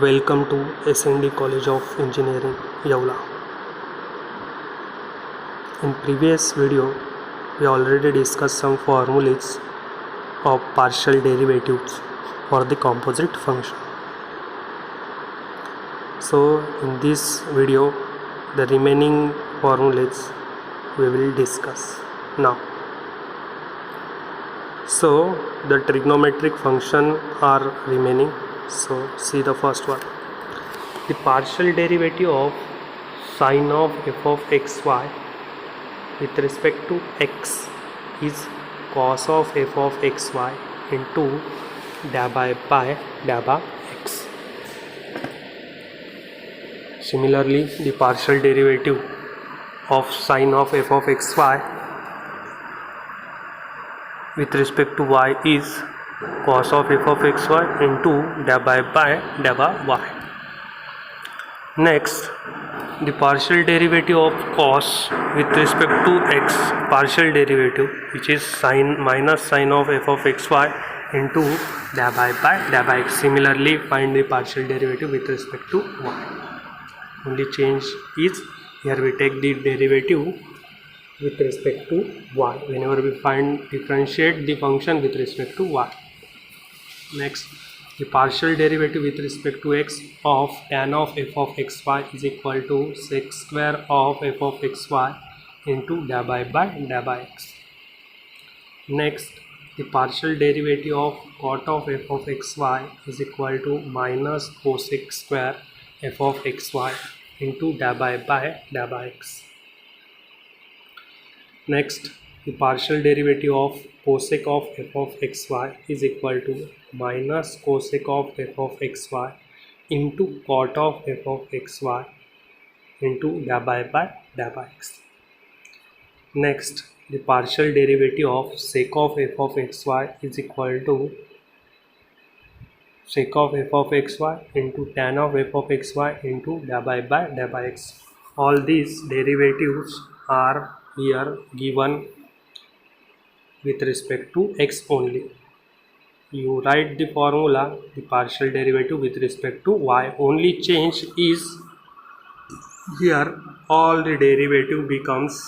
Welcome to SND College of Engineering, Yaula. In previous video, we already discussed some formulas of partial derivatives for the composite function. So in this video, the remaining formulas we will discuss now. So the trigonometric function are remaining. So see the first one. The partial derivative of sine of f of xy with respect to x is cos of f of xy into by x. Similarly, the partial derivative of sine of f of xy with respect to y is cos of f of xy into by y. Next, the partial derivative of cos with respect to x, partial derivative, which is minus sine of f of xy into by x. Similarly, find the partial derivative with respect to y. Only change is here we take the derivative with respect to y whenever we differentiate the function with respect to y. Next, the partial derivative with respect to x of tan of f of xy is equal to sec square of f of xy into by x. Next, the partial derivative of cot of f of xy is equal to minus cosec square f of xy into by x. Next, the partial derivative of cosec of f of xy is equal to minus cosec of f of xy into cot of f of xy into by x. Next, the partial derivative of sec of f of xy is equal to sec of f of xy into tan of f of xy into by x. All these derivatives are here given with respect to x only. You write the formula, the partial derivative with respect to y. Only change is here all the derivative becomes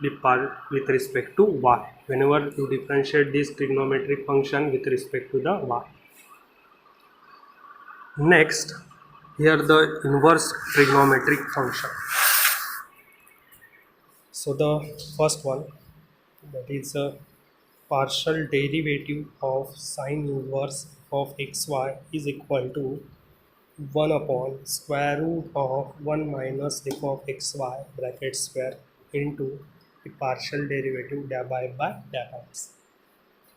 with respect to y whenever you differentiate this trigonometric function with respect to the y. Next, here the inverse trigonometric function. So the first one, that is a partial derivative of sine inverse of xy is equal to 1 upon square root of 1 minus f of xy bracket square into the partial derivative by x.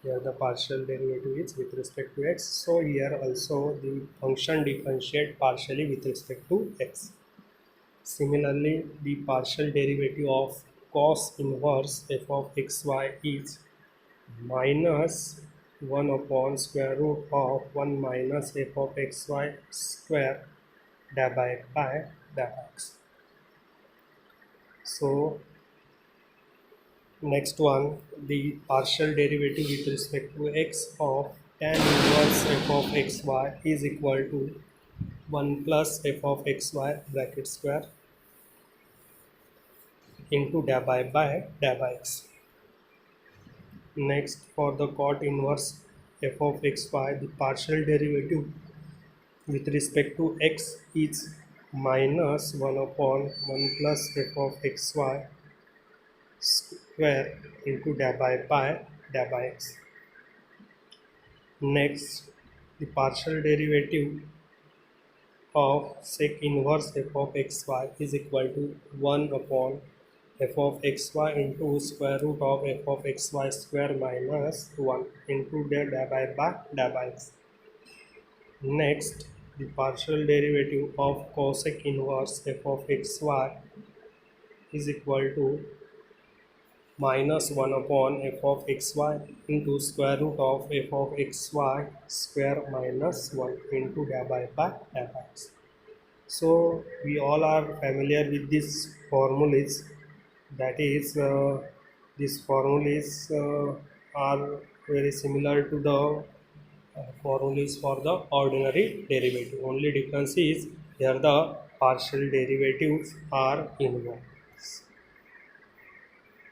Here the partial derivative is with respect to x. So here also the function differentiate partially with respect to x. Similarly, the partial derivative of cos inverse f of xy is minus 1 upon square root of 1 minus f of xy square by x. So next one, the partial derivative with respect to x of tan inverse f of xy is equal to 1 plus f of xy bracket square into by x. Next, for the cot inverse f of xy, the partial derivative with respect to x is minus 1 upon 1 plus f of xy square into by x. Next, the partial derivative of sec inverse f of xy is equal to 1 upon f of xy into square root of f of xy square minus 1 into by x. Next, the partial derivative of cosec inverse f of xy is equal to minus 1 upon f of xy into square root of f of xy square minus 1 into by x. So we all are familiar with these formulas. That is, these formulas are very similar to the Formula is for the ordinary derivative. Only difference is here the partial derivatives are involved,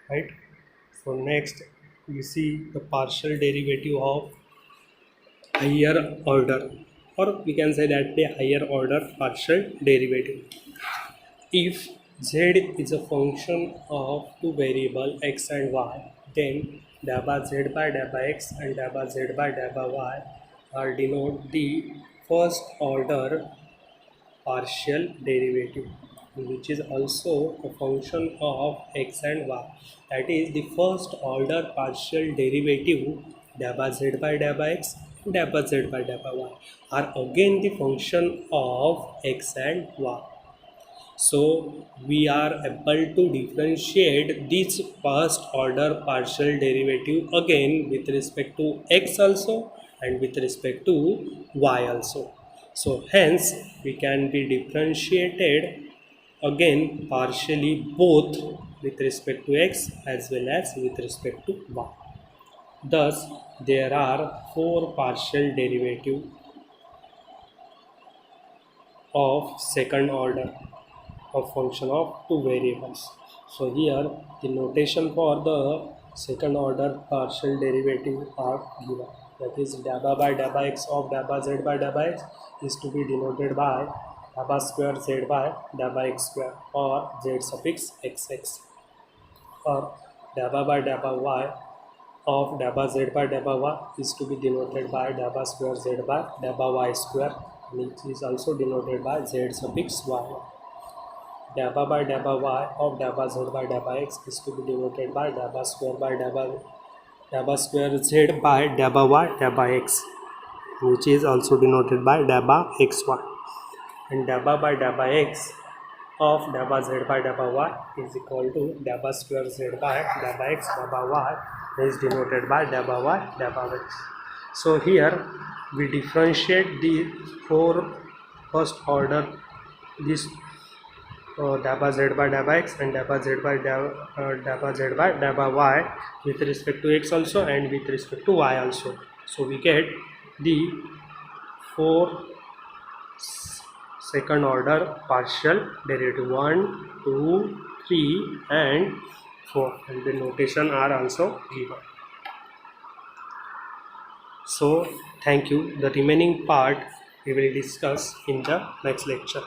right? So next we see the partial derivative of higher order, or we can say that the higher order partial derivative. If z is a function of two variable x and y, then dabba z by dabba x and dabba z by dabba y are denote the first order partial derivative, which is also a function of x and y. That is, the first order partial derivative dabba z by dabba x and dabba z by dabba y are again the function of x and y. So we are able to differentiate this first order partial derivative again with respect to x also and with respect to y also. So hence we can be differentiated again partially both with respect to x as well as with respect to y. Thus there are four partial derivatives of second order of function of two variables. So here the notation for the second order partial derivative are given. That is, dabba by dabba x of dabba z by dabba x is to be denoted by dabba square z by dabba x square, or z suffix xx, or dabba by dabba y of dabba z by dabba y is to be denoted by dabba square z by dabba y square, which is also denoted by z suffix y. Dabba by dabba y of dabba z by dabba x is to be denoted by dabba square by dabba square z by dabba y dabba x, which is also denoted by dabba xy. And dabba by dabba x of dabba z by dabba y is equal to dabba square z by dabba x dabba y is denoted by dabba y dabba x. So here we differentiate the four first order, this dabba z by dabba x and dabba z by dabba y with respect to x also and with respect to y also. So we get the four second order partial derivative 1, 2, 3 and 4, and the notation are also given. So thank you. The remaining part we will discuss in the next lecture.